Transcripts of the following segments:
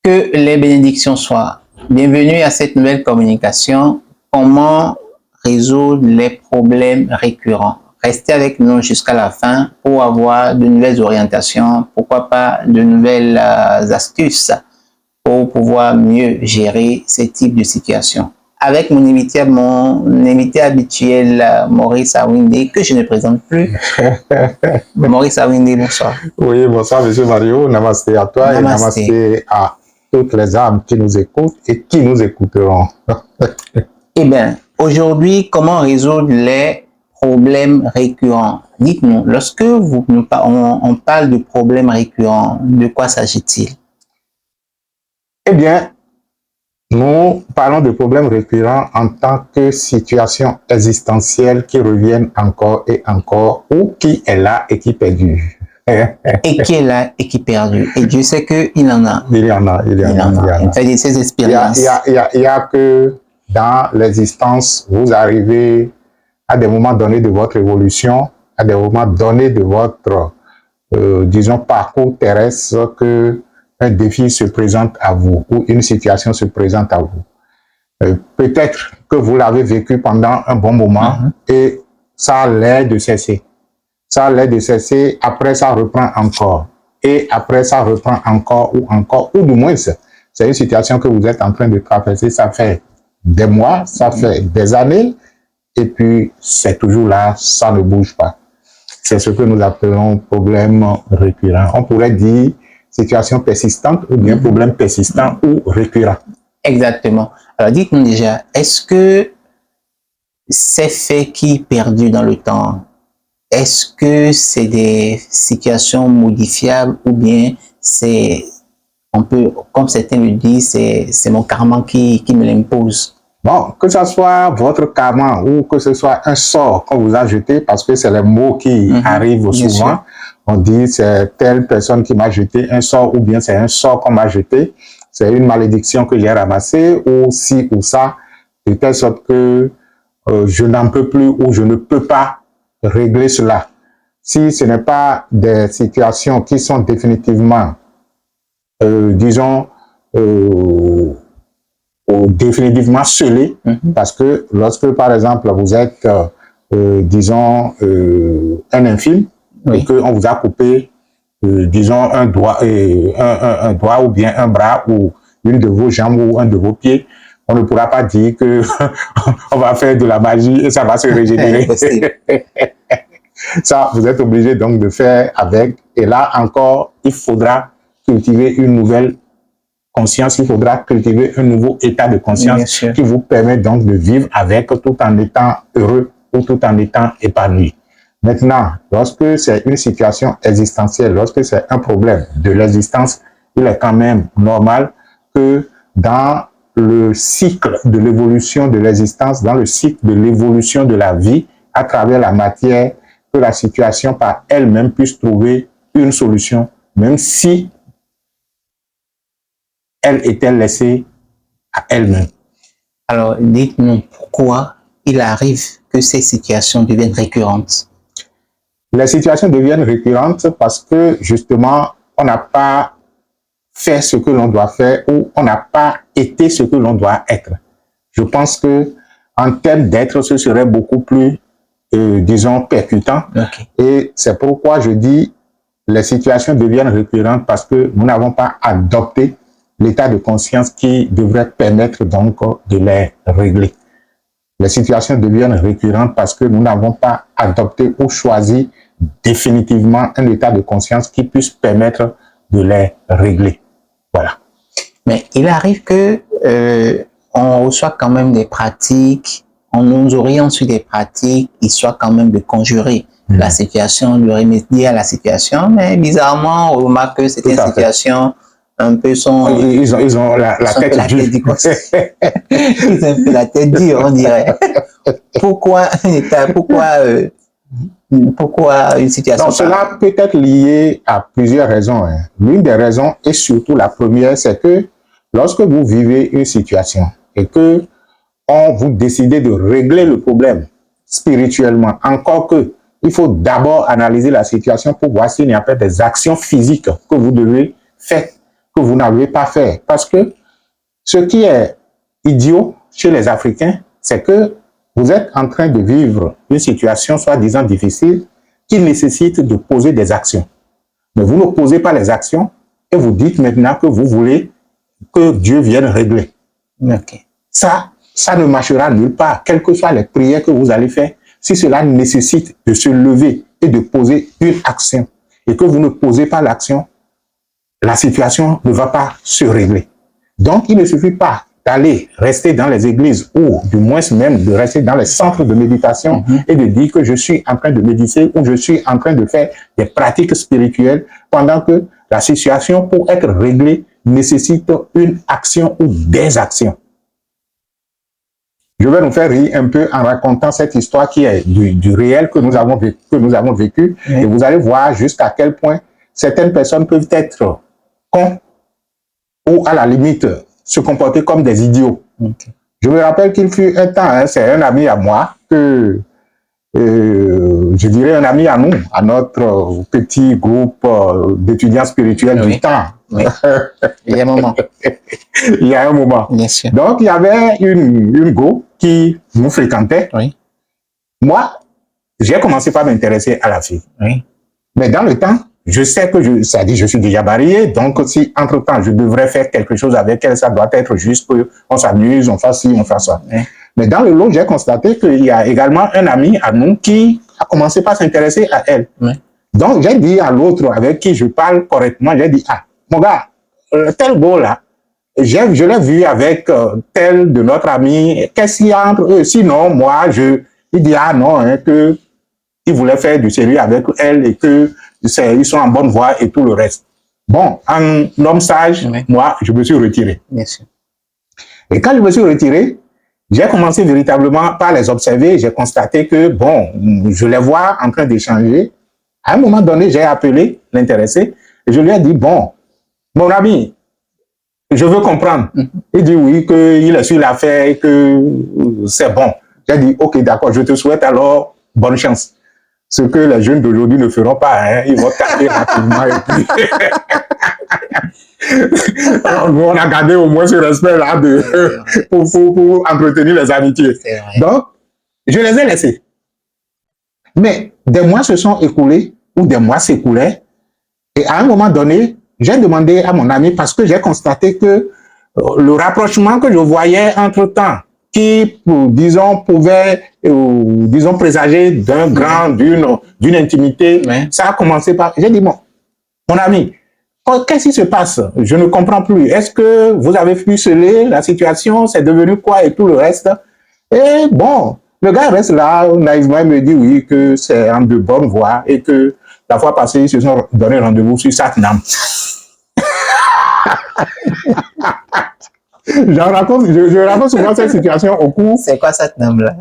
Que les bénédictions soient. Bienvenue à cette nouvelle communication. Comment résoudre les problèmes récurrents? Restez avec nous jusqu'à la fin pour avoir de nouvelles orientations, pourquoi pas de nouvelles astuces pour pouvoir mieux gérer ce type de situation. Avec mon invité habituel, Maurice Awinde, que je ne présente plus. Maurice Awinde, bonsoir. Oui, bonsoir, monsieur Mario. Namasté à toi et namasté à toutes les âmes qui nous écoutent et qui nous écouteront. Eh bien, aujourd'hui, comment résoudre les problèmes récurrents? Dites-nous, lorsque on parle de problèmes récurrents, de quoi s'agit-il? Eh bien, nous parlons de problèmes récurrents en tant que situation existentielle qui reviennent encore et encore, ou qui est là et qui perdure. Et qui est là et qui perdure. Et Dieu sait qu'il en a. Il y en a. Il fait de ses expériences. Il y a que dans l'existence, vous arrivez à des moments donnés de votre évolution, à des moments donnés de votre, disons, parcours terrestre, que un défi se présente à vous ou une situation se présente à vous. Peut-être que vous l'avez vécu pendant un bon moment et ça a l'air de cesser. Ça a l'air de cesser, après ça reprend encore. Et après ça reprend encore, ou du moins, c'est une situation que vous êtes en train de traverser, ça fait des mois, ça fait des années, et puis c'est toujours là, ça ne bouge pas. C'est ce que nous appelons problème récurrent. On pourrait dire situation persistante ou bien problème persistant ou récurrent. Exactement. Alors dites-nous déjà, est-ce que ces faits qui perdurent dans le temps, est-ce que c'est des situations modifiables ou bien c'est, on peut, comme certains le disent, c'est mon karma qui me l'impose? Bon, que ce soit votre karma ou que ce soit un sort qu'on vous a jeté, parce que c'est les mots qui arrivent souvent. On dit c'est telle personne qui m'a jeté un sort ou bien c'est un sort qu'on m'a jeté. C'est une malédiction que j'ai ramassée ou ci ou ça, de telle sorte que je n'en peux plus ou je ne peux pas régler cela. Si ce n'est pas des situations qui sont définitivement, disons, définitivement scellées, parce que lorsque, par exemple, vous êtes, disons, un infime, et qu'on vous a coupé, disons, un doigt ou bien un bras ou une de vos jambes ou un de vos pieds, on ne pourra pas dire que on va faire de la magie et ça va se régénérer. Ça, vous êtes obligé donc de faire avec. Et là encore, il faudra cultiver une nouvelle conscience, il faudra cultiver un nouveau état de conscience qui vous permet donc de vivre avec tout en étant heureux ou tout en étant épanoui. Maintenant, lorsque c'est une situation existentielle, lorsque c'est un problème de l'existence, il est quand même normal que dans le cycle de l'évolution de l'existence, dans le cycle de l'évolution de la vie, à travers la matière, que la situation par elle-même puisse trouver une solution, même si elle était laissée à elle-même. Alors, dites-nous pourquoi il arrive que ces situations deviennent récurrentes. Les situations deviennent récurrentes parce que, justement, on n'a pas fait ce que l'on doit faire ou on n'a pas été ce que l'on doit être. Je pense que, en termes d'être, ce serait beaucoup plus, disons, percutant. Et c'est pourquoi je dis les situations deviennent récurrentes parce que nous n'avons pas adopté l'état de conscience qui devrait permettre donc de les régler. Les situations deviennent récurrentes parce que nous n'avons pas adopté ou choisi définitivement un état de conscience qui puisse permettre de les régler. Voilà. Mais il arrive que on reçoit quand même des pratiques, on nous oriente sur des pratiques, histoire quand même de conjurer la situation, de remédier à la situation, mais bizarrement, on remarque que c'est une situation un peu son... Ils ont la tête dure. Ils ont un peu la tête dure, on dirait. Pourquoi une situation... Donc, cela peut être lié à plusieurs raisons. L'une des raisons, et surtout la première, c'est que lorsque vous vivez une situation et que vous décidez de régler le problème spirituellement, encore que il faut d'abord analyser la situation pour voir s'il n'y a pas des actions physiques que vous devez faire que vous n'avez pas fait. Parce que ce qui est idiot chez les Africains, c'est que vous êtes en train de vivre une situation soi-disant difficile qui nécessite de poser des actions. Mais vous ne posez pas les actions et vous dites maintenant que vous voulez que Dieu vienne régler. Ok. Ça ne marchera nulle part, quelles que soient les prières que vous allez faire, si cela nécessite de se lever et de poser une action, et que vous ne posez pas l'action, la situation ne va pas se régler. Donc, il ne suffit pas d'aller rester dans les églises ou du moins même de rester dans les centres de méditation et de dire que je suis en train de méditer ou je suis en train de faire des pratiques spirituelles pendant que la situation pour être réglée nécessite une action ou des actions. Je vais nous faire rire un peu en racontant cette histoire qui est du réel que nous avons vécu oui. Et vous allez voir jusqu'à quel point certaines personnes peuvent être cons ou à la limite se comporter comme des idiots. Okay. Je me rappelle qu'il fut un temps, c'est un ami à moi, je dirais un ami à nous, à notre petit groupe d'étudiants spirituels oui. Du temps. Oui. Il y a un moment. Il y a un moment. Bien sûr. Donc, il y avait une go qui nous fréquentait. Oui. Moi, j'ai commencé par m'intéresser à la fille. Oui. Mais dans le temps, je sais que je suis déjà marié, donc si entre-temps je devrais faire quelque chose avec elle, ça doit être juste qu'on s'amuse, on fasse ci, on fasse ça. Oui. Mais dans le lot, j'ai constaté qu'il y a également un ami à nous qui a commencé par s'intéresser à elle. Oui. Donc j'ai dit à l'autre avec qui je parle correctement, j'ai dit, ah, mon gars, tel beau là, je l'ai vu avec tel de notre ami, qu'est-ce qu'il y a entre eux? Sinon, moi, il dit, ah non, hein, que il voulait faire du sérieux avec elle et que ils sont en bonne voie et tout le reste. Bon, en homme sage, oui. Moi, je me suis retiré. Bien sûr. Et quand je me suis retiré, j'ai commencé véritablement par les observer. J'ai constaté que, bon, je les vois en train d'échanger. À un moment donné, j'ai appelé l'intéressé et je lui ai dit, bon, mon ami, je veux comprendre. Il dit oui, qu'il est sur l'affaire et que c'est bon. J'ai dit, ok, d'accord, je te souhaite alors bonne chance. Ce que les jeunes d'aujourd'hui ne feront pas, hein, ils vont taper rapidement et puis... on a gardé au moins ce respect-là pour entretenir les amitiés. Donc, je les ai laissés. Mais des mois se sont écoulés, ou des mois s'écoulaient, et à un moment donné, j'ai demandé à mon ami, parce que j'ai constaté que le rapprochement que je voyais entre-temps, qui, disons, pouvait, disons, présager d'un grand, d'une intimité, oui. Ça a commencé par... J'ai dit, bon, mon ami, qu'est-ce qui se passe? Je ne comprends plus. Est-ce que vous avez ficelé la situation? C'est devenu quoi et tout le reste? Et bon, le gars reste là, naïvement, il me dit oui, que c'est en de bonne voie et que la fois passée, ils se sont donné rendez-vous sur Satnam. Je raconte souvent cette situation au cours. C'est quoi Satnam là?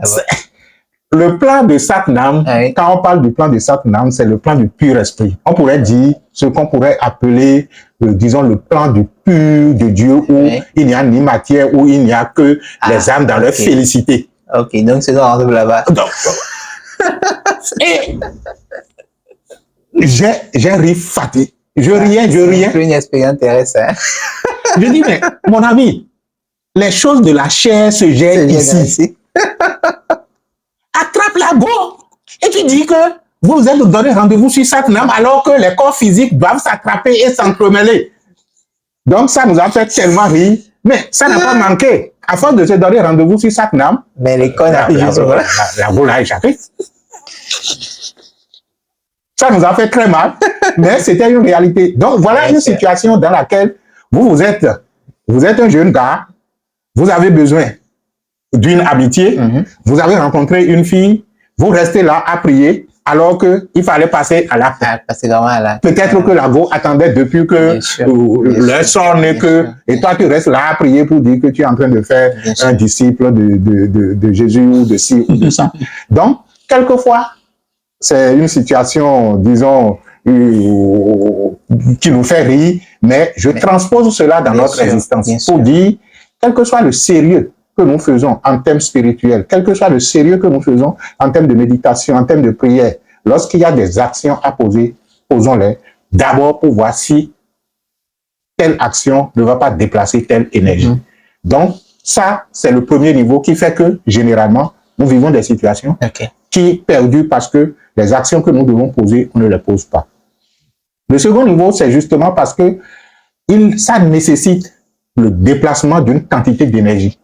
Le plan de Satnam, oui. Quand on parle du plan de Satnam, c'est le plan du pur esprit. On pourrait dire ce qu'on pourrait appeler, disons, le plan du pur de Dieu où oui. Il n'y a ni matière, où il n'y a que les âmes dans leur félicité. Ok, donc c'est dans là-bas. Et j'ai ri fatigué. Je riais. C'est une expérience intéressante. Je dis, mais mon ami, les choses de la chair se gèrent ici. Attrape la go et tu dis que vous vous êtes donné rendez-vous sur Satnam alors que les corps physiques doivent s'attraper et s'entremêler. Donc ça nous a fait tellement rire, mais ça n'a pas manqué. À force de se donner rendez-vous sur Satnam, mais les corps la go a échappé. Ça nous a fait très mal, mais c'était une réalité. Donc voilà une situation dans laquelle vous êtes un jeune gars, vous avez besoin d'une amitié, vous avez rencontré une fille, vous restez là à prier, alors qu'il fallait passer à l'acte. Peut-être que la go attendait depuis que le son n'est que... Et toi, tu restes là à prier pour dire que tu es en train de faire un disciple de Jésus ou de ci ou de ça. Donc, quelquefois, c'est une situation, disons, qui nous fait rire, mais je transpose cela dans notre existence pour dire, quel que soit le sérieux que nous faisons en termes spirituels, quel que soit le sérieux que nous faisons en termes de méditation, en termes de prière, lorsqu'il y a des actions à poser, posons-les d'abord pour voir si telle action ne va pas déplacer telle énergie. Donc, ça, c'est le premier niveau qui fait que, généralement, nous vivons des situations qui perdurent parce que les actions que nous devons poser, on ne les pose pas. Le second niveau, c'est justement parce que ça nécessite le déplacement d'une quantité d'énergie.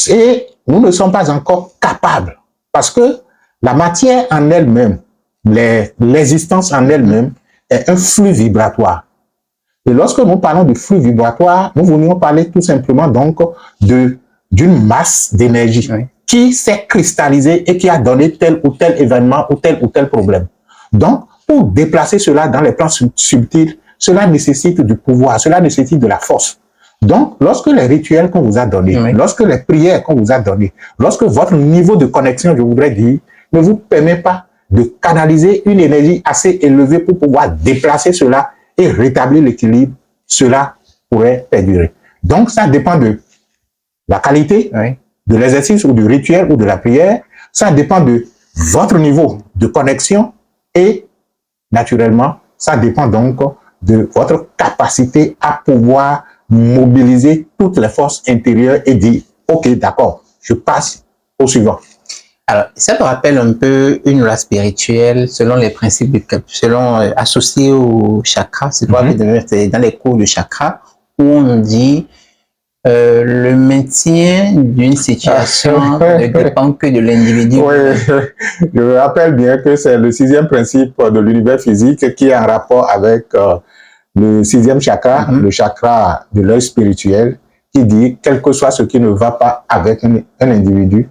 Et nous ne sommes pas encore capables parce que la matière en elle-même, l'existence en elle-même est un flux vibratoire. Et lorsque nous parlons de flux vibratoire, nous voulions parler tout simplement donc d'une masse d'énergie qui s'est cristallisée et qui a donné tel ou tel événement ou tel problème. Donc, pour déplacer cela dans les plans subtils, cela nécessite du pouvoir, cela nécessite de la force. Donc, lorsque les rituels qu'on vous a donnés, lorsque les prières qu'on vous a données, lorsque votre niveau de connexion, je voudrais dire, ne vous permet pas de canaliser une énergie assez élevée pour pouvoir déplacer cela et rétablir l'équilibre, cela pourrait perdurer. Donc, ça dépend de la qualité de l'exercice ou du rituel ou de la prière. Ça dépend de votre niveau de connexion et, naturellement, ça dépend donc de votre capacité à pouvoir mobiliser toutes les forces intérieures et dire, OK, d'accord, je passe au suivant. Alors, ça me rappelle un peu une loi spirituelle selon les principes, associés au chakra. C'est quoi c'est dans les cours de chakra où on dit le maintien d'une situation ne dépend que de l'individu. Oui, je me rappelle bien que c'est le 6e principe de l'univers physique qui est en rapport avec le 6e chakra, le chakra de l'œil spirituel, qui dit, quel que soit ce qui ne va pas avec un individu,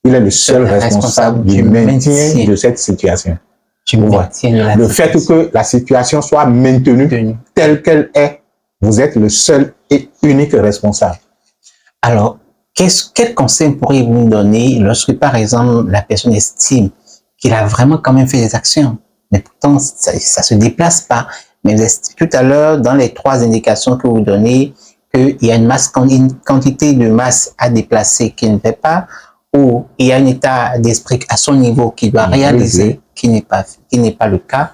il est le seul responsable du maintien de cette situation. Le fait que la situation soit maintenue telle qu'elle est, vous êtes le seul et unique responsable. Alors, quel conseil pourriez-vous nous donner lorsque, par exemple, la personne estime qu'il a vraiment quand même fait des actions, mais pourtant, ça ne se déplace pas. Mais vous avez tout à l'heure, dans les 3 indications que vous donnez, qu'il y a une quantité de masse à déplacer qui ne fait pas, ou il y a un état d'esprit à son niveau qui doit réaliser, qui n'est pas le cas.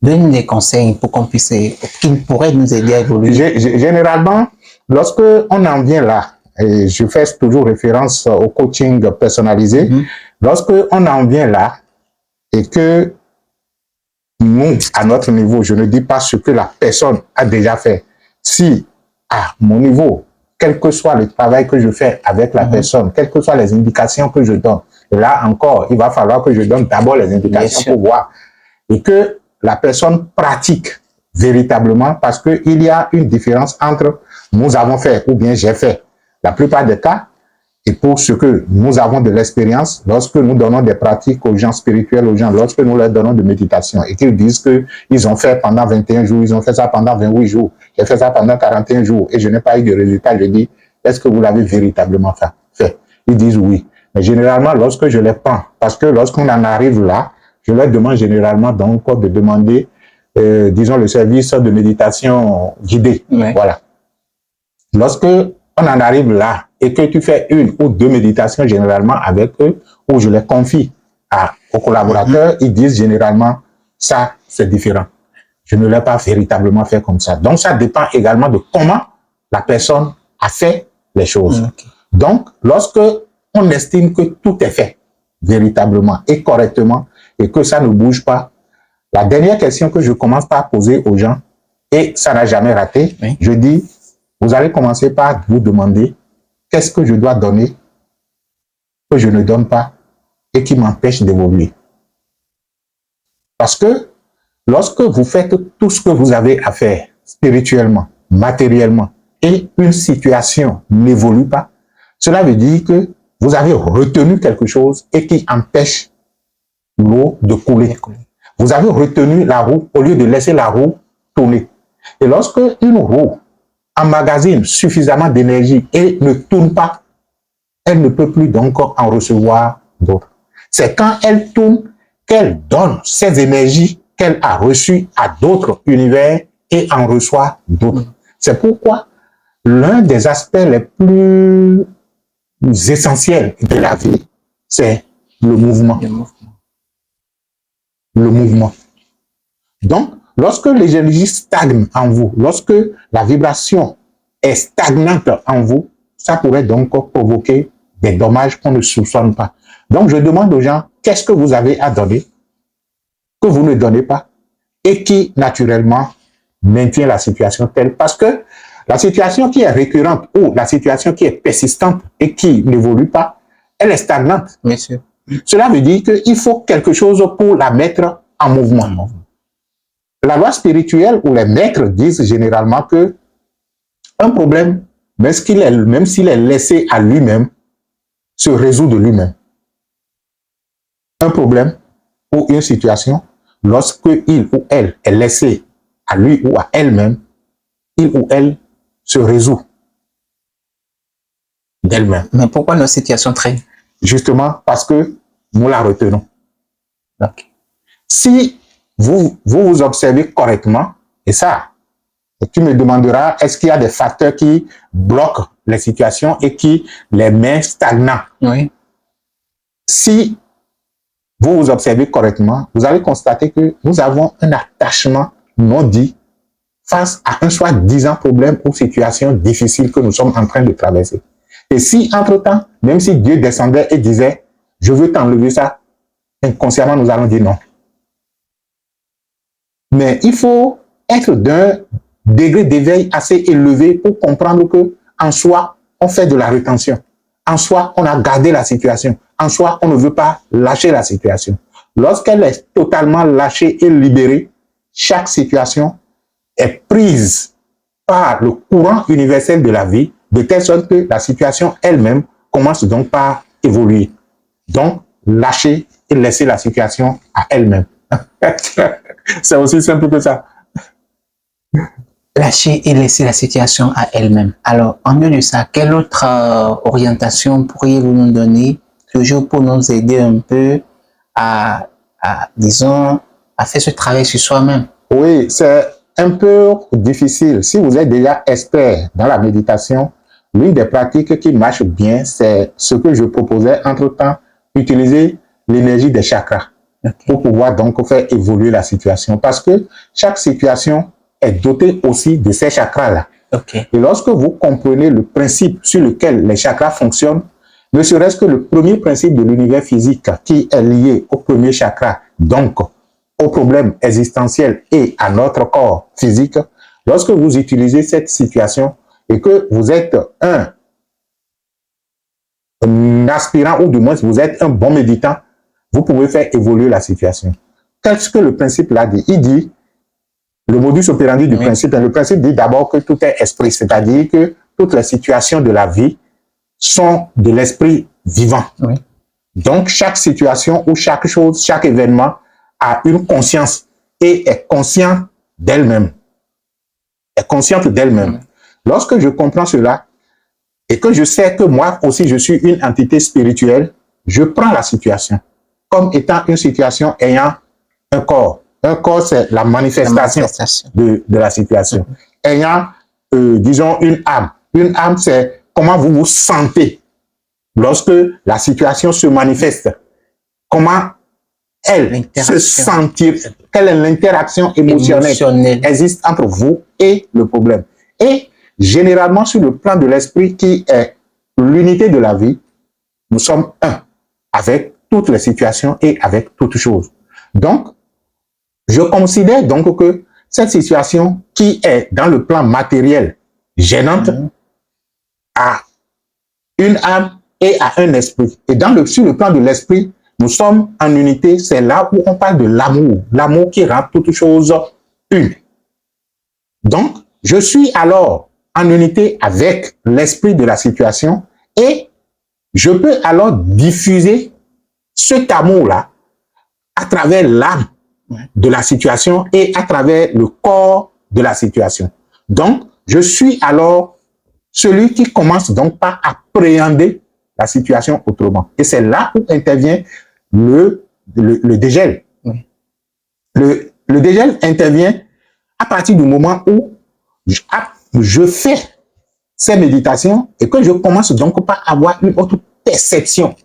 Donnez-nous des conseils pour qu'on puisse, qui pourraient nous aider à évoluer. Généralement, lorsque on en vient là, et je fais toujours référence au coaching personnalisé, lorsque on en vient là et que nous, à notre niveau, je ne dis pas ce que la personne a déjà fait. Si, à mon niveau, quel que soit le travail que je fais avec la personne, quelles que soient les indications que je donne, et là encore, il va falloir que je donne d'abord les indications pour voir, et que la personne pratique véritablement, parce qu'il y a une différence entre nous avons fait ou bien j'ai fait. La plupart des cas, et pour ce que nous avons de l'expérience, lorsque nous donnons des pratiques aux gens spirituels, aux gens, lorsque nous leur donnons de méditation et qu'ils disent qu'ils ont fait pendant 21 jours, ils ont fait ça pendant 28 jours, j'ai fait ça pendant 41 jours et je n'ai pas eu de résultat, je dis, est-ce que vous l'avez véritablement fait? Ils disent oui. Mais généralement, lorsque je les prends, parce que lorsqu'on en arrive là, je leur demande généralement donc de demander, disons, le service de méditation guidée. Voilà. Lorsque on en arrive là et que tu fais 1 ou 2 méditations généralement avec eux, où je les confie aux collaborateurs, ils disent généralement, ça, c'est différent. Je ne l'ai pas véritablement fait comme ça. Donc, ça dépend également de comment la personne a fait les choses. Donc, lorsque on estime que tout est fait véritablement et correctement et que ça ne bouge pas, la dernière question que je commence par poser aux gens, et ça n'a jamais raté, je dis, vous allez commencer par vous demander qu'est-ce que je dois donner que je ne donne pas et qui m'empêche d'évoluer. Parce que lorsque vous faites tout ce que vous avez à faire spirituellement, matériellement, et une situation n'évolue pas, cela veut dire que vous avez retenu quelque chose et qui empêche l'eau de couler. Vous avez retenu la roue au lieu de laisser la roue tourner. Et lorsque une roue emmagasine suffisamment d'énergie et ne tourne pas, elle ne peut plus donc en recevoir d'autres. C'est quand elle tourne qu'elle donne ces énergies qu'elle a reçues à d'autres univers et en reçoit d'autres. C'est pourquoi l'un des aspects les plus essentiels de la vie, c'est le mouvement. Le mouvement. Donc, Lorsque l'énergie stagne en vous, lorsque la vibration est stagnante en vous, ça pourrait donc provoquer des dommages qu'on ne soupçonne pas. Donc, je demande aux gens, qu'est-ce que vous avez à donner, que vous ne donnez pas, et qui, naturellement, maintient la situation telle. Parce que la situation qui est récurrente ou la situation qui est persistante et qui n'évolue pas, elle est stagnante. Bien sûr. Cela veut dire qu'il faut quelque chose pour la mettre en mouvement. La loi spirituelle ou les maîtres disent généralement que un problème, même s'il est laissé à lui-même, se résout de lui-même. Un problème ou une situation, lorsque il ou elle est laissé à lui ou à elle-même, il ou elle se résout d'elle-même. Mais pourquoi nos situations traînent? Justement parce que nous la retenons. Okay. Si vous observez correctement, et ça, tu me demanderas, est-ce qu'il y a des facteurs qui bloquent les situations et qui les mettent stagnants? Oui. Si vous observez correctement, vous allez constater que nous avons un attachement non dit face à un soi-disant problème ou situation difficile que nous sommes en train de traverser. Et si, entre-temps, même si Dieu descendait et disait, je veux t'enlever ça, inconsciemment, nous allons dire non. Mais il faut être d'un degré d'éveil assez élevé pour comprendre que, en soi, on fait de la rétention. En soi, on a gardé la situation. En soi, on ne veut pas lâcher la situation. Lorsqu'elle est totalement lâchée et libérée, chaque situation est prise par le courant universel de la vie, de telle sorte que la situation elle-même commence donc par évoluer. Donc, lâcher et laisser la situation à elle-même. C'est aussi simple que ça. Lâcher et laisser la situation à elle-même. Alors, en mieux de ça, quelle autre orientation pourriez-vous nous donner, toujours pour nous aider un peu disons, à faire ce travail sur soi-même? Oui, c'est un peu difficile. Si vous êtes déjà expert dans la méditation, l'une des pratiques qui marche bien, c'est ce que je proposais entre-temps, utiliser l'énergie des chakras pour pouvoir donc faire évoluer la situation. Parce que chaque situation est dotée aussi de ces chakras-là. Okay. Et lorsque vous comprenez le principe sur lequel les chakras fonctionnent, ne serait-ce que le premier principe de l'univers physique qui est lié au premier chakra, donc aux problèmes existentiels et à notre corps physique, lorsque vous utilisez cette situation et que vous êtes un aspirant ou du moins vous êtes un bon méditant, vous pouvez faire évoluer la situation. Qu'est-ce que le principe là dit? Il dit, le modus operandi du principe, le principe dit d'abord que tout est esprit, c'est-à-dire que toutes les situations de la vie sont de l'esprit vivant. Oui. Donc, chaque situation ou chaque chose, chaque événement a une conscience et est conscient d'elle-même. Est consciente d'elle-même. Oui. Lorsque je comprends cela et que je sais que moi aussi je suis une entité spirituelle, je prends la situation comme étant une situation ayant un corps. Un corps, c'est la manifestation de la situation. Ayant, disons, une âme. Une âme, c'est comment vous vous sentez lorsque la situation se manifeste. Comment elle se sentir, quelle est l'interaction émotionnelle existe entre vous et le problème. Et généralement, sur le plan de l'esprit qui est l'unité de la vie, nous sommes un avec toutes les situations et avec toutes choses. Donc, je considère donc que cette situation qui est dans le plan matériel gênante a une âme et a un esprit. Et sur le plan de l'esprit, nous sommes en unité. C'est là où on parle de l'amour. L'amour qui rend toutes choses une. Donc, je suis alors en unité avec l'esprit de la situation et je peux alors diffuser cet amour-là à travers l'âme de la situation et à travers le corps de la situation. Donc, je suis alors celui qui commence donc par appréhender la situation autrement. Et c'est là où intervient le dégel. Oui. Le dégel intervient à partir du moment où je fais ces méditations et que je commence donc par avoir une autre perception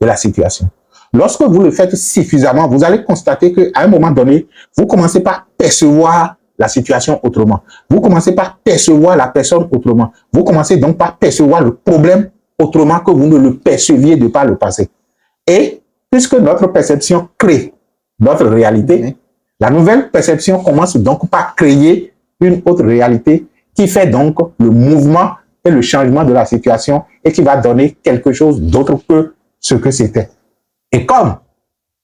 de la situation. lorsque vous le faites suffisamment, vous allez constater qu'à un moment donné, vous commencez par percevoir la situation autrement. Vous commencez par percevoir la personne autrement. Vous commencez donc par percevoir le problème autrement que vous ne le perceviez de par le passé. Et puisque notre perception crée notre réalité, la nouvelle perception commence donc par créer une autre réalité qui fait donc le mouvement et le changement de la situation et qui va donner quelque chose d'autre que ce que c'était. Et comme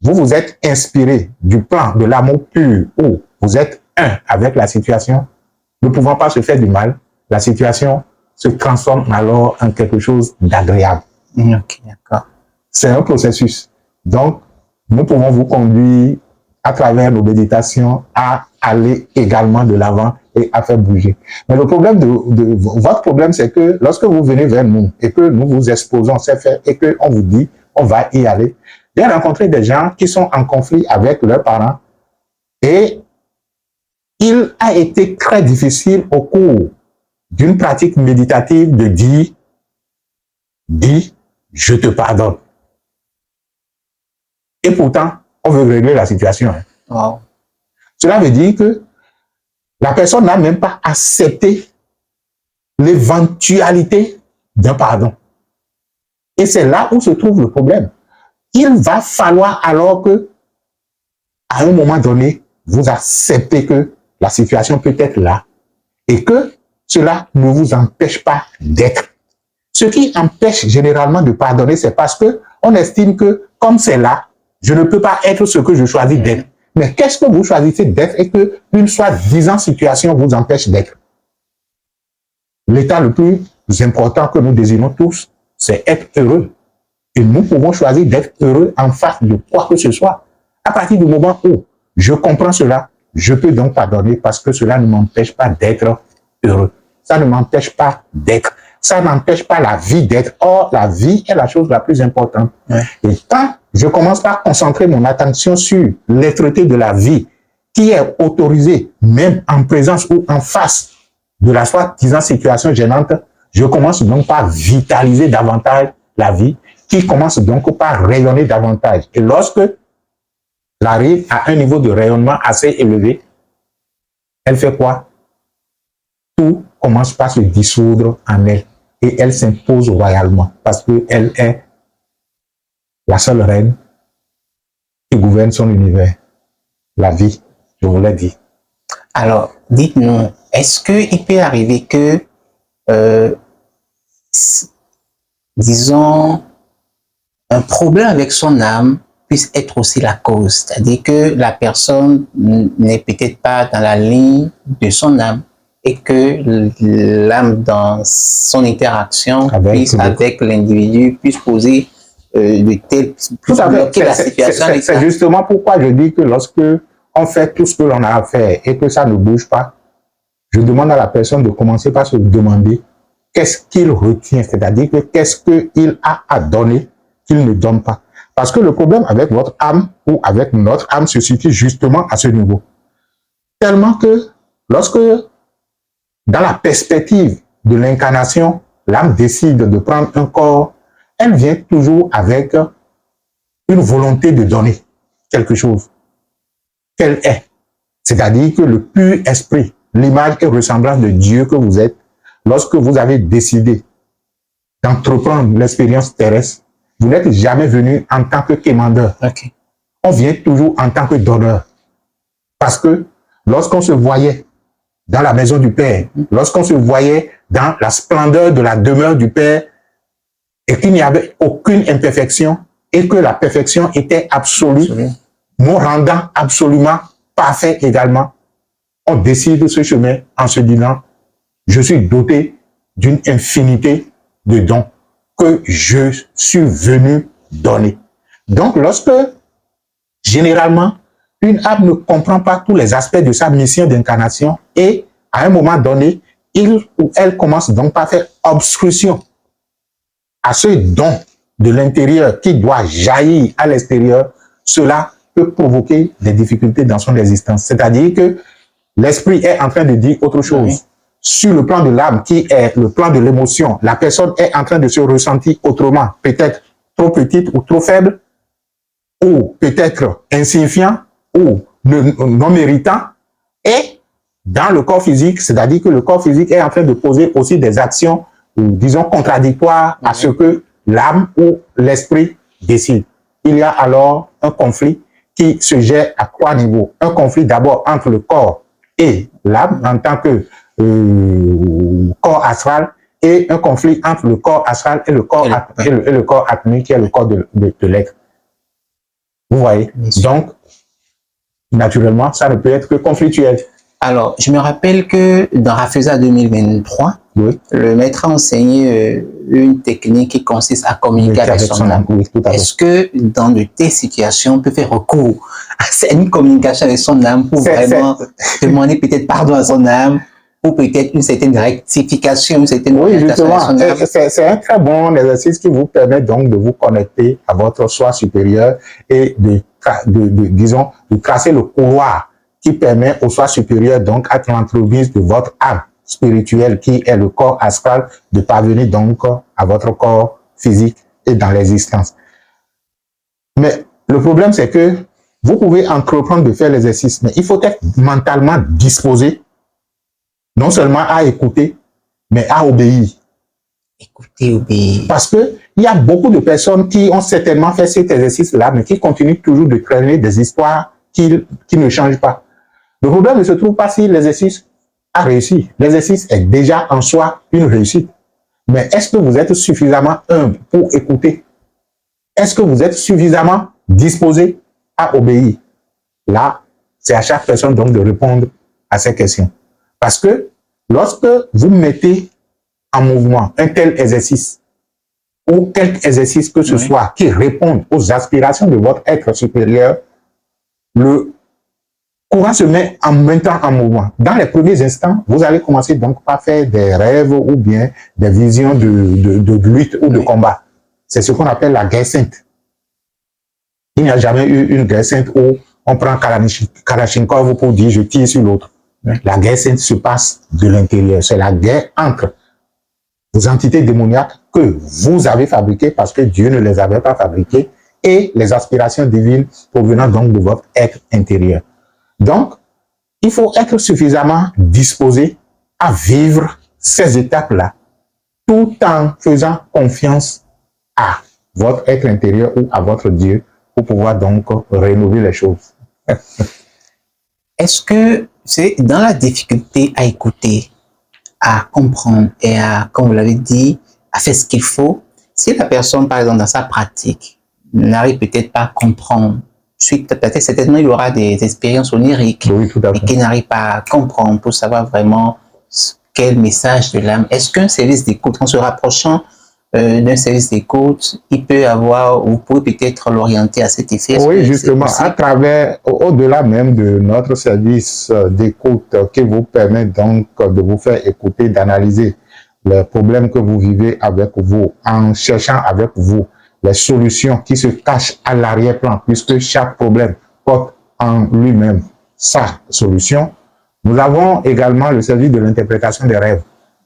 vous vous êtes inspiré du plan de l'amour pur où vous êtes un avec la situation, ne pouvant pas se faire du mal, la situation se transforme alors en quelque chose d'agréable. Ok, d'accord. C'est un processus. Donc, nous pouvons vous conduire à travers nos méditations à aller également de l'avant et à faire bouger. Mais le problème votre problème, c'est que lorsque vous venez vers nous et que nous vous exposons ces faits et qu'on vous dit, on va y aller, j'ai rencontré des gens qui sont en conflit avec leurs parents et il a été très difficile au cours d'une pratique méditative de dire, je te pardonne. Et pourtant, on veut régler la situation. Wow. Cela veut dire que la personne n'a même pas accepté l'éventualité d'un pardon. Et c'est là où se trouve le problème. Il va falloir alors que, à un moment donné, vous acceptez que la situation peut être là et que cela ne vous empêche pas d'être. Ce qui empêche généralement de pardonner, c'est parce que on estime que, comme c'est là, je ne peux pas être ce que je choisis d'être. Mais qu'est-ce que vous choisissez d'être et qu'une soi-disant situation vous empêche d'être? L'état le plus important que nous désirons tous, c'est être heureux. Et nous pouvons choisir d'être heureux en face de quoi que ce soit. À partir du moment où je comprends cela, je peux donc pardonner parce que cela ne m'empêche pas d'être heureux. Ça ne m'empêche pas d'être. Ça n'empêche pas la vie d'être. Or, la vie est la chose la plus importante. Ouais. Et quand je commence par concentrer mon attention sur l'être-té de la vie, qui est autorisée, même en présence ou en face de la soi-disant situation gênante, je commence donc par vitaliser davantage la vie, qui commence donc par rayonner davantage. Et lorsque j'arrive à un niveau de rayonnement assez élevé, elle fait quoi? Tout commence par se dissoudre en elle. Et elle s'impose royalement parce qu'elle est la seule reine qui gouverne son univers. La vie, je vous l'ai dit. Alors, dites-nous, est-ce qu'il peut arriver que, disons, un problème avec son âme puisse être aussi la cause? C'est-à-dire que la personne n'est peut-être pas dans la ligne de son âme et que l'âme dans son interaction avec l'individu puisse poser de telles, tout à fait. C'est justement pourquoi je dis que lorsque on fait tout ce que l'on a à faire et que ça ne bouge pas, je demande à la personne de commencer par se demander qu'est-ce qu'il retient, c'est-à-dire que qu'est-ce qu'il a à donner qu'il ne donne pas. Parce que le problème avec votre âme ou avec notre âme se situe justement à ce niveau. Tellement que lorsque dans la perspective de l'incarnation, l'âme décide de prendre un corps, elle vient toujours avec une volonté de donner quelque chose qu'elle est. C'est-à-dire que le pur esprit, l'image et ressemblance de Dieu que vous êtes, lorsque vous avez décidé d'entreprendre l'expérience terrestre, vous n'êtes jamais venu en tant que quémandeur. Okay. On vient toujours en tant que donneur. Parce que lorsqu'on se voyait dans la maison du Père, lorsqu'on se voyait dans la splendeur de la demeure du Père et qu'il n'y avait aucune imperfection et que la perfection était absolue, nous rendant absolument parfait également, on décide ce chemin en se disant, je suis doté d'une infinité de dons que je suis venu donner. Donc, lorsque, généralement, une âme ne comprend pas tous les aspects de sa mission d'incarnation et, à un moment donné, il ou elle commence donc par faire obstruction à ce don de l'intérieur qui doit jaillir à l'extérieur, cela peut provoquer des difficultés dans son existence. C'est-à-dire que l'esprit est en train de dire autre chose. Oui. Sur le plan de l'âme, qui est le plan de l'émotion, la personne est en train de se ressentir autrement, peut-être trop petite ou trop faible, ou peut-être insignifiant ou non méritant, et dans le corps physique, c'est-à-dire que le corps physique est en train de poser aussi des actions, disons, contradictoires à ce que l'âme ou l'esprit décide. Il y a alors un conflit qui se gère à 3 niveaux. Un conflit d'abord entre le corps et l'âme en tant que corps astral, et un conflit entre le corps astral et le corps, et le corps atmique, qui est le corps de l'être. Vous voyez? Donc, naturellement, ça ne peut être que conflictuel. Alors, je me rappelle que dans Rafeza 2023, oui, le maître a enseigné une technique qui consiste à communiquer avec son âme. Oui, est-ce que dans de telles situations, on peut faire recours à une communication avec son âme pour vraiment demander peut-être pardon à son âme, ou peut-être une certaine rectification, une certaine orientation à son âme? C'est un très bon exercice qui vous permet donc de vous connecter à votre soi supérieur et disons, de tracer le couloir qui permet au soi supérieur, donc, à l'entremise de votre âme spirituelle, qui est le corps astral, de parvenir donc à votre corps physique et dans l'existence. Mais le problème, c'est que vous pouvez entreprendre de faire l'exercice, mais il faut être mentalement disposé, non seulement à écouter, mais à obéir. Écouter, obéir. Parce que il y a beaucoup de personnes qui ont certainement fait cet exercice-là, mais qui continuent toujours de traîner des histoires qui ne changent pas. Le problème ne se trouve pas si l'exercice a réussi. L'exercice est déjà en soi une réussite. Mais est-ce que vous êtes suffisamment humble pour écouter? Est-ce que vous êtes suffisamment disposé à obéir? Là, c'est à chaque personne donc de répondre à ces questions. Parce que lorsque vous mettez en mouvement un tel exercice, ou quelque exercice que ce soit qui réponde aux aspirations de votre être supérieur, le courant se met en même temps en mouvement. Dans les premiers instants, vous allez commencer donc par faire des rêves ou bien des visions de lutte ou de combat. C'est ce qu'on appelle la guerre sainte. Il n'y a jamais eu une guerre sainte où on prend Kalachnikov pour dire je tire sur l'autre. La guerre sainte se passe de l'intérieur. C'est la guerre entre les entités démoniaques que vous avez fabriquées parce que Dieu ne les avait pas fabriquées et les aspirations divines provenant donc de votre être intérieur. Donc, il faut être suffisamment disposé à vivre ces étapes-là, tout en faisant confiance à votre être intérieur ou à votre Dieu pour pouvoir donc rénover les choses. Est-ce que c'est dans la difficulté à écouter, à comprendre et à, comme vous l'avez dit, à faire ce qu'il faut, si la personne, par exemple, dans sa pratique, n'arrive peut-être pas à comprendre, peut-être certainement il aura des expériences oniriques, oui, mais qu'il n'arrive pas à comprendre pour savoir vraiment quel message de l'âme. Est-ce qu'un service d'écoute, en se rapprochant d'un service d'écoute, il peut avoir, vous pouvez peut-être l'orienter à cet effet? Oui, justement, à travers, au-delà même de notre service d'écoute qui vous permet donc de vous faire écouter, d'analyser les problèmes que vous vivez avec vous, en cherchant avec vous les solutions qui se cachent à l'arrière-plan, puisque chaque problème porte en lui-même sa solution. Nous avons également le service de l'interprétation des rêves.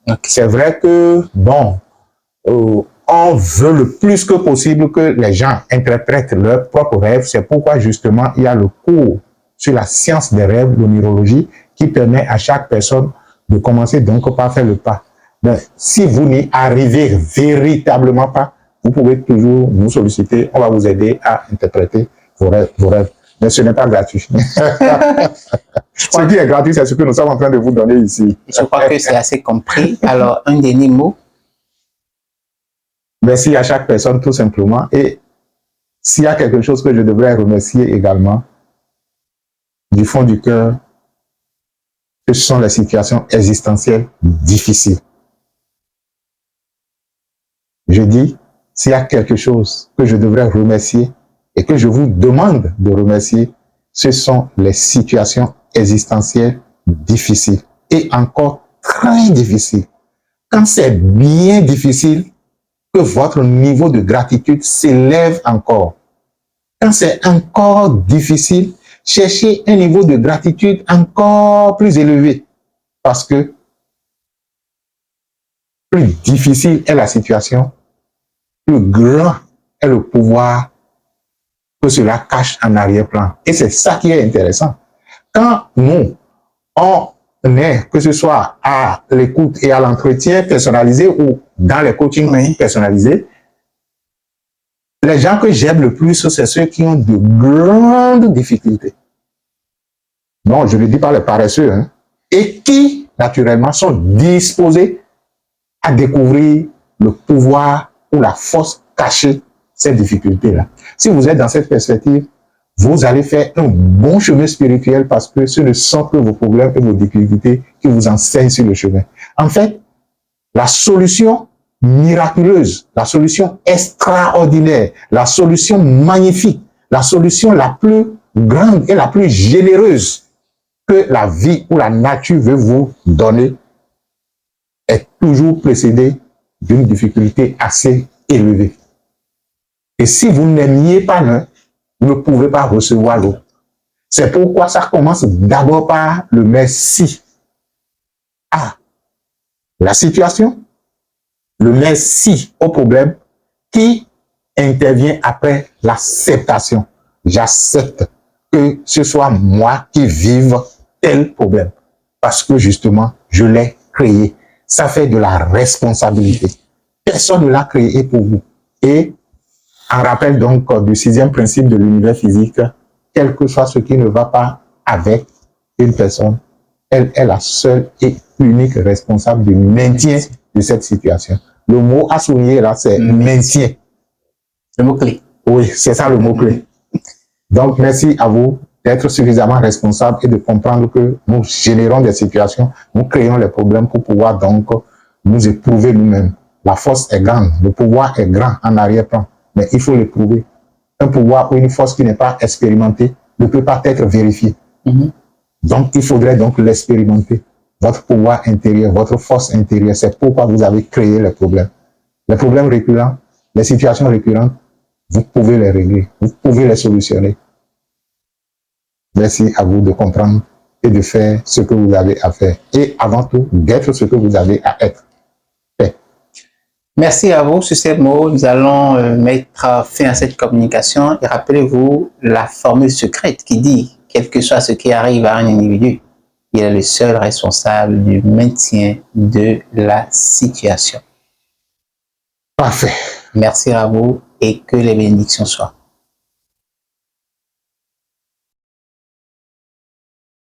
Okay. C'est vrai que, bon, on veut le plus que possible que les gens interprètent leurs propres rêves. C'est pourquoi, justement, il y a le cours sur la science des rêves, l'onirologie, qui permet à chaque personne de commencer donc par faire le pas. Mais si vous n'y arrivez véritablement pas, vous pouvez toujours nous solliciter. On va vous aider à interpréter vos rêves. Mais ce n'est pas gratuit. Ce qui est gratuit, c'est ce que nous sommes en train de vous donner ici. Je crois que c'est assez compris. Alors, un dernier mot. Merci à chaque personne, tout simplement. Et s'il y a quelque chose que je devrais remercier également, du fond du cœur, ce sont les situations existentielles difficiles. Je dis, s'il y a quelque chose que je devrais remercier et que je vous demande de remercier, ce sont les situations existentielles difficiles et encore très difficiles. Quand c'est bien difficile, que votre niveau de gratitude s'élève encore. Quand c'est encore difficile, cherchez un niveau de gratitude encore plus élevé. Parce que plus difficile est la situation, plus grand est le pouvoir que que cela cache en arrière-plan. Et c'est ça qui est intéressant. Quand nous, on est, que ce soit à l'écoute et à l'entretien personnalisé ou dans les coachings personnalisés, les gens que j'aime le plus, c'est ceux qui ont de grandes difficultés. Non, je ne dis pas les paresseux, hein, et qui, naturellement, sont disposés à découvrir le pouvoir ou la force cachée de ces difficultés-là. Si vous êtes dans cette perspective, vous allez faire un bon chemin spirituel parce que ce ne sont que vos problèmes et vos difficultés qui vous enseignent sur le chemin. En fait, la solution miraculeuse, la solution extraordinaire, la solution magnifique, la solution la plus grande et la plus généreuse que la vie ou la nature veut vous donner est toujours précédée d'une difficulté assez élevée. Et si vous n'aimiez pas l'un, vous ne pouvez pas recevoir l'autre. C'est pourquoi ça commence d'abord par le merci à la situation, le merci au problème qui intervient après l'acceptation. J'accepte que ce soit moi qui vive tel problème parce que justement, je l'ai créé. Ça fait de la responsabilité. Personne ne l'a créé pour vous. Et en rappel donc du 6e principe de l'univers physique, quel que soit ce qui ne va pas avec une personne, elle est la seule et unique responsable du maintien de cette situation. Le mot à souligner là, c'est maintien. Le mot-clé. Oui, c'est ça le mot-clé. Donc, merci à vous d'être suffisamment responsable et de comprendre que nous générons des situations, nous créons les problèmes pour pouvoir donc nous éprouver nous-mêmes. La force est grande, le pouvoir est grand en arrière-plan, mais il faut l'éprouver. Un pouvoir ou une force qui n'est pas expérimentée ne peut pas être vérifiée. Donc, il faudrait donc l'expérimenter. Votre pouvoir intérieur, votre force intérieure, c'est pourquoi vous avez créé les problèmes. Les problèmes récurrents, les situations récurrentes, vous pouvez les régler, vous pouvez les solutionner. Merci à vous de comprendre et de faire ce que vous avez à faire. Et avant tout, d'être ce que vous avez à être. Merci à vous. Sur ces mots, nous allons mettre fin à cette communication. Et rappelez-vous la formule secrète qui dit, quel que soit ce qui arrive à un individu, il est le seul responsable du maintien de la situation. Parfait. Merci à vous et que les bénédictions soient.